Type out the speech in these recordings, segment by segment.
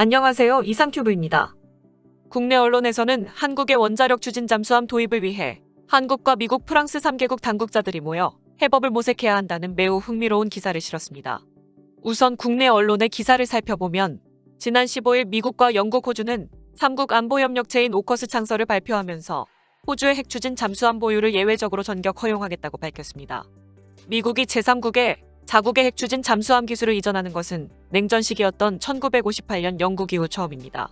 안녕하세요. 이상큐브입니다. 국내 언론에서는 한국의 원자력 추진 잠수함 도입을 위해 한국과 미국, 프랑스 3개국 당국자들이 모여 해법을 모색해야 한다는 매우 흥미로운 기사를 실었습니다. 우선 국내 언론의 기사를 살펴보면 지난 15일 미국과 영국, 호주는 3국 안보협력체인 오커스 창설을 발표하면서 호주의 핵추진 잠수함 보유를 예외적으로 전격 허용하겠다고 밝혔습니다. 미국이 제3국에 자국의 핵추진 잠수함 기술을 이전하는 것은 냉전 시기였던 1958년 영국 이후 처음입니다.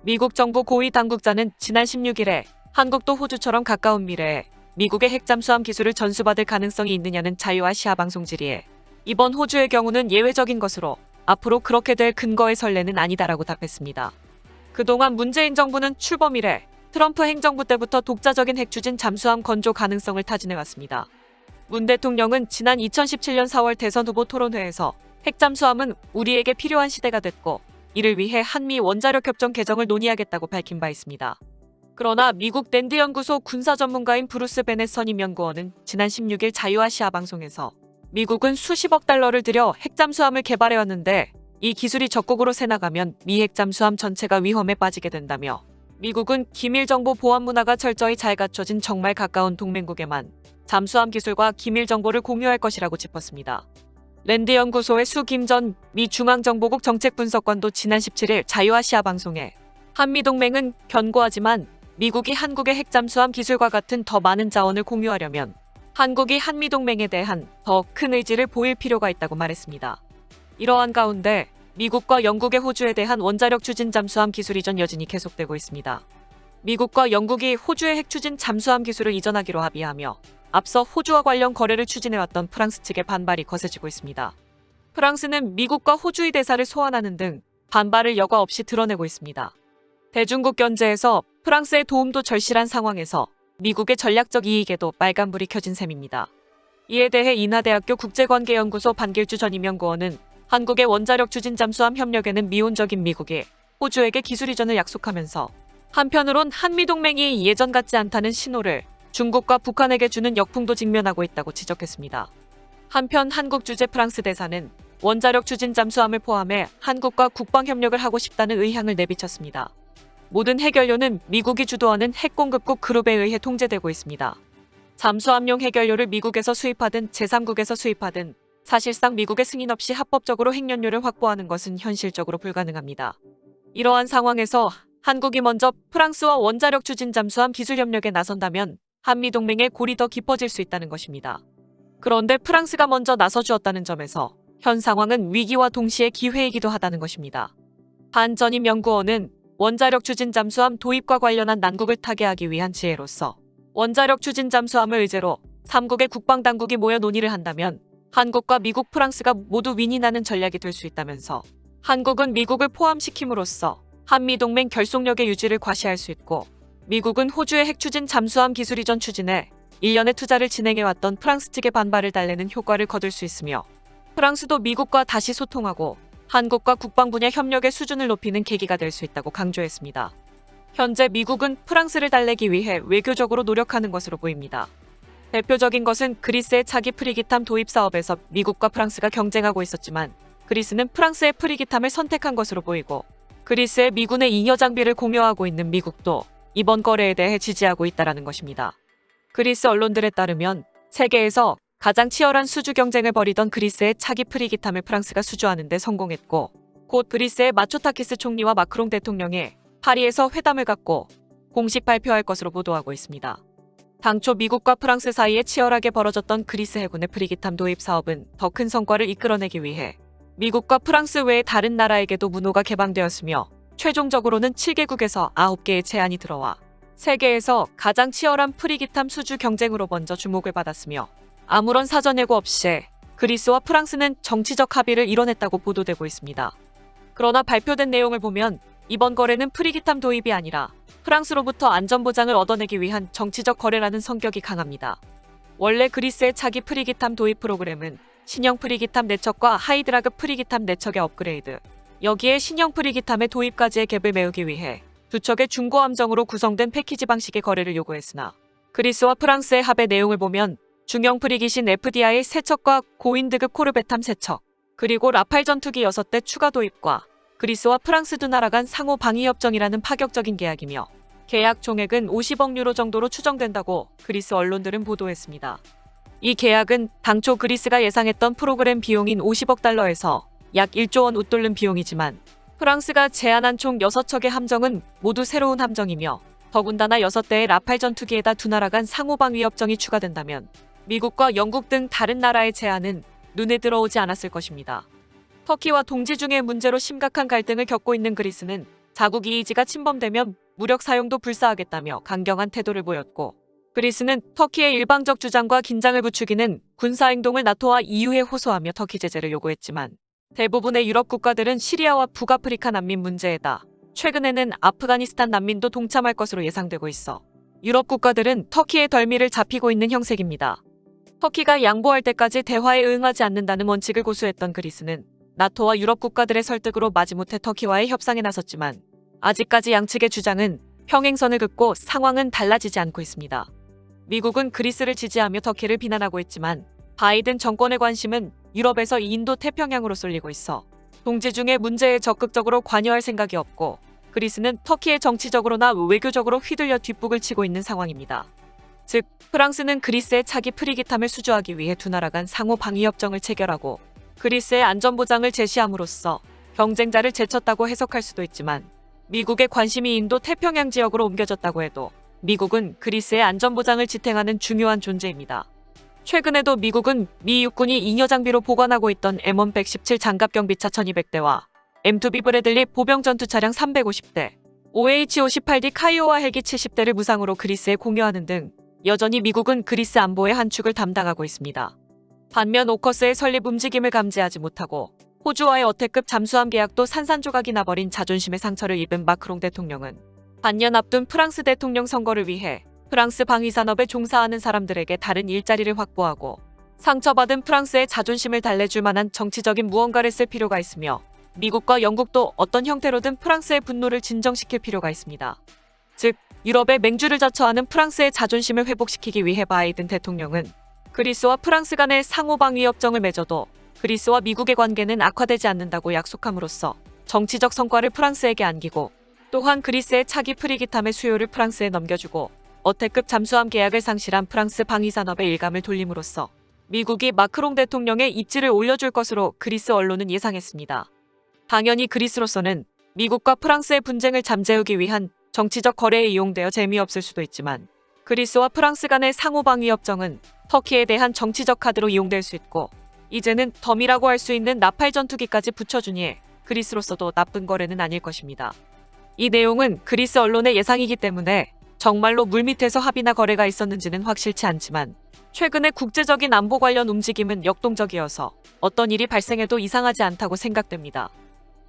미국 정부 고위 당국자는 지난 16일에 한국도 호주처럼 가까운 미래에 미국의 핵잠수함 기술을 전수받을 가능성이 있느냐는 자유아시아 방송 질의에 이번 호주의 경우는 예외적인 것으로 앞으로 그렇게 될 근거의 선례는 아니다라고 답했습니다. 그동안 문재인 정부는 출범 이래 트럼프 행정부 때부터 독자적인 핵추진 잠수함 건조 가능성을 타진해왔습니다. 문 대통령은 지난 2017년 4월 대선 후보 토론회에서 핵잠수함은 우리에게 필요한 시대가 됐고 이를 위해 한미 원자력 협정 개정을 논의하겠다고 밝힌 바 있습니다. 그러나 미국 랜드 연구소 군사 전문가인 브루스 베넷 선임 연구원은 지난 16일 자유아시아 방송에서 미국은 수십억 달러를 들여 핵잠수함을 개발해왔는데 이 기술이 적국으로 새나가면 미 핵잠수함 전체가 위험에 빠지게 된다며 미국은 기밀 정보 보안 문화가 철저히 잘 갖춰진 정말 가까운 동맹국에만 잠수함 기술과 기밀 정보를 공유할 것이라고 짚었습니다. 랜드 연구소의 수 김 전 미 중앙정보국 정책분석관도 지난 17일 자유아시아 방송에 한미동맹은 견고하지만 미국이 한국의 핵잠수함 기술과 같은 더 많은 자원을 공유하려면 한국이 한미동맹에 대한 더 큰 의지를 보일 필요가 있다고 말했습니다. 이러한 가운데 미국과 영국의 호주에 대한 원자력 추진 잠수함 기술 이전 여진이 계속되고 있습니다. 미국과 영국이 호주의 핵추진 잠수함 기술을 이전하기로 합의하며 앞서 호주와 관련 거래를 추진해왔던 프랑스 측의 반발이 거세지고 있습니다. 프랑스는 미국과 호주의 대사를 소환하는 등 반발을 여과 없이 드러내고 있습니다. 대중국 견제에서 프랑스의 도움도 절실한 상황에서 미국의 전략적 이익에도 빨간불이 켜진 셈입니다. 이에 대해 인하대학교 국제관계연구소 반길주 전 임연구원은 한국의 원자력 추진 잠수함 협력에는 미온적인 미국이 호주에게 기술 이전을 약속하면서 한편으론 한미동맹이 예전 같지 않다는 신호를 중국과 북한에게 주는 역풍도 직면하고 있다고 지적했습니다. 한편 한국 주재 프랑스 대사는 원자력 추진 잠수함을 포함해 한국과 국방협력을 하고 싶다는 의향을 내비쳤습니다. 모든 핵연료는 미국이 주도하는 핵공급국 그룹에 의해 통제되고 있습니다. 잠수함용 핵연료를 미국에서 수입하든 제3국에서 수입하든 사실상 미국의 승인 없이 합법적으로 핵연료를 확보하는 것은 현실적으로 불가능합니다. 이러한 상황에서 한국이 먼저 프랑스와 원자력 추진 잠수함 기술 협력에 나선다면 한미동맹의 골이 더 깊어질 수 있다는 것입니다. 그런데 프랑스가 먼저 나서주었다는 점에서 현 상황은 위기와 동시에 기회이기도 하다는 것입니다. 한 전임 연구원은 원자력 추진 잠수함 도입과 관련한 난국을 타개하기 위한 지혜로서 원자력 추진 잠수함을 의제로 3국의 국방당국이 모여 논의를 한다면 한국과 미국, 프랑스가 모두 윈이 나는 전략이 될 수 있다면서 한국은 미국을 포함시킴으로써 한미동맹 결속력의 유지를 과시할 수 있고 미국은 호주의 핵추진 잠수함 기술 이전 추진에 일련의 투자를 진행해왔던 프랑스 측의 반발을 달래는 효과를 거둘 수 있으며 프랑스도 미국과 다시 소통하고 한국과 국방 분야 협력의 수준을 높이는 계기가 될 수 있다고 강조했습니다. 현재 미국은 프랑스를 달래기 위해 외교적으로 노력하는 것으로 보입니다. 대표적인 것은 그리스의 차기 프리기탐 도입 사업에서 미국과 프랑스가 경쟁하고 있었지만 그리스는 프랑스의 프리기탐을 선택한 것으로 보이고 그리스의 미군의 잉여 장비를 공여하고 있는 미국도 이번 거래에 대해 지지하고 있다는 것입니다. 그리스 언론들에 따르면 세계에서 가장 치열한 수주 경쟁을 벌이던 그리스의 차기 프리기탐을 프랑스가 수주하는 데 성공했고 곧 그리스의 마초타키스 총리와 마크롱 대통령이 파리에서 회담을 갖고 공식 발표할 것으로 보도하고 있습니다. 당초 미국과 프랑스 사이에 치열하게 벌어졌던 그리스 해군의 프리기탐 도입 사업은 더 큰 성과를 이끌어내기 위해 미국과 프랑스 외의 다른 나라에게도 문호가 개방되었으며 최종적으로는 7개국에서 9개의 제안이 들어와 세계에서 가장 치열한 프리기탐 수주 경쟁으로 먼저 주목을 받았으며 아무런 사전 예고 없이 그리스와 프랑스는 정치적 합의를 이뤄냈다고 보도되고 있습니다. 그러나 발표된 내용을 보면 이번 거래는 프리기탐 도입이 아니라 프랑스로부터 안전보장을 얻어내기 위한 정치적 거래라는 성격이 강합니다. 원래 그리스의 차기 프리기탐 도입 프로그램은 신형 프리기탐 4척과 하이드라그 프리기탐 4척의 업그레이드, 여기에 신형 프리기탐의 도입까지의 갭을 메우기 위해 두 척의 중고함정으로 구성된 패키지 방식의 거래를 요구했으나 그리스와 프랑스의 합의 내용을 보면 중형 프리기신 FDI 3척과 고인드급 코르벳함 3척, 그리고 라팔 전투기 6대 추가 도입과 그리스와 프랑스 두 나라 간 상호 방위 협정이라는 파격적인 계약이며 계약 총액은 50억 유로 정도로 추정된다고 그리스 언론들은 보도했습니다. 이 계약은 당초 그리스가 예상했던 프로그램 비용인 50억 달러에서 약 1조 원 웃돌는 비용이지만 프랑스가 제안한 총 6척의 함정은 모두 새로운 함정이며 더군다나 6대의 라팔 전투기에다 두 나라 간 상호방위 협정이 추가된다면 미국과 영국 등 다른 나라의 제안은 눈에 들어오지 않았을 것입니다. 터키와 동지 중의 문제로 심각한 갈등을 겪고 있는 그리스는 자국 이의지가 침범되면 무력 사용도 불사하겠다며 강경한 태도를 보였고, 그리스는 터키의 일방적 주장과 긴장을 부추기는 군사행동을 나토와 EU에 호소하며 터키 제재를 요구했지만 대부분의 유럽 국가들은 시리아와 북아프리카 난민 문제에다 최근에는 아프가니스탄 난민도 동참할 것으로 예상되고 있어 유럽 국가들은 터키의 덜미를 잡히고 있는 형색입니다. 터키가 양보할 때까지 대화에 응하지 않는다는 원칙을 고수했던 그리스는 나토와 유럽 국가들의 설득으로 마지못해 터키와의 협상에 나섰지만 아직까지 양측의 주장은 평행선을 긋고 상황은 달라지지 않고 있습니다. 미국은 그리스를 지지하며 터키를 비난하고 있지만 바이든 정권의 관심은 유럽에서 인도 태평양으로 쏠리고 있어 동지 중의 문제에 적극적으로 관여할 생각이 없고 그리스는 터키에 정치적으로나 외교적으로 휘둘려 뒷북을 치고 있는 상황입니다. 즉, 프랑스는 그리스의 차기 프리기탐을 수주하기 위해 두 나라 간 상호 방위 협정을 체결하고 그리스의 안전보장을 제시함으로써 경쟁자를 제쳤다고 해석할 수도 있지만 미국의 관심이 인도 태평양 지역으로 옮겨졌다고 해도 미국은 그리스의 안전보장을 지탱하는 중요한 존재입니다. 최근에도 미국은 미 육군이 잉여 장비로 보관하고 있던 M117 장갑경비차 1200대와 M2B 브래들리 보병 전투 차량 350대, OH-58D 카이오와 헬기 70대를 무상으로 그리스에 공여하는 등 여전히 미국은 그리스 안보의 한 축을 담당하고 있습니다. 반면 오커스의 설립 움직임을 감지하지 못하고 호주와의 어태급 잠수함 계약도 산산조각이 나버린 자존심의 상처를 입은 마크롱 대통령은 반년 앞둔 프랑스 대통령 선거를 위해 프랑스 방위산업에 종사하는 사람들에게 다른 일자리를 확보하고 상처받은 프랑스의 자존심을 달래줄 만한 정치적인 무언가를 쓸 필요가 있으며 미국과 영국도 어떤 형태로든 프랑스의 분노를 진정시킬 필요가 있습니다. 즉, 유럽의 맹주를 자처하는 프랑스의 자존심을 회복시키기 위해 바이든 대통령은 그리스와 프랑스 간의 상호방위 협정을 맺어도 그리스와 미국의 관계는 악화되지 않는다고 약속함으로써 정치적 성과를 프랑스에게 안기고 또한 그리스의 차기 프리기탐의 수요를 프랑스에 넘겨주고 어태급 잠수함 계약을 상실한 프랑스 방위산업의 일감을 돌림으로써 미국이 마크롱 대통령의 입지를 올려줄 것으로 그리스 언론은 예상했습니다. 당연히 그리스로서는 미국과 프랑스의 분쟁을 잠재우기 위한 정치적 거래에 이용되어 재미없을 수도 있지만 그리스와 프랑스 간의 상호방위 협정은 터키에 대한 정치적 카드로 이용될 수 있고 이제는 덤이라고 할 수 있는 나팔 전투기까지 붙여주니 그리스로서도 나쁜 거래는 아닐 것입니다. 이 내용은 그리스 언론의 예상이기 때문에 정말로 물밑에서 합의나 거래가 있었는지는 확실치 않지만 최근의 국제적인 안보 관련 움직임은 역동적이어서 어떤 일이 발생해도 이상하지 않다고 생각됩니다.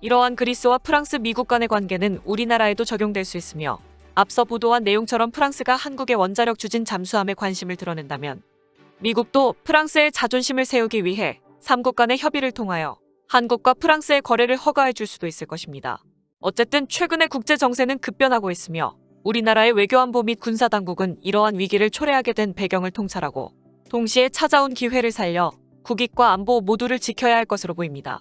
이러한 그리스와 프랑스, 미국 간의 관계는 우리나라에도 적용될 수 있으며 앞서 보도한 내용처럼 프랑스가 한국의 원자력 추진 잠수함에 관심을 드러낸다면 미국도 프랑스의 자존심을 세우기 위해 3국 간의 협의를 통하여 한국과 프랑스의 거래를 허가해 줄 수도 있을 것입니다. 어쨌든 최근의 국제 정세는 급변하고 있으며 우리나라의 외교안보 및 군사당국은 이러한 위기를 초래하게 된 배경을 통찰하고 동시에 찾아온 기회를 살려 국익과 안보 모두를 지켜야 할 것으로 보입니다.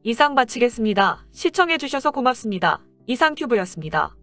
이상 마치겠습니다. 시청해주셔서 고맙습니다. 이상튜브였습니다.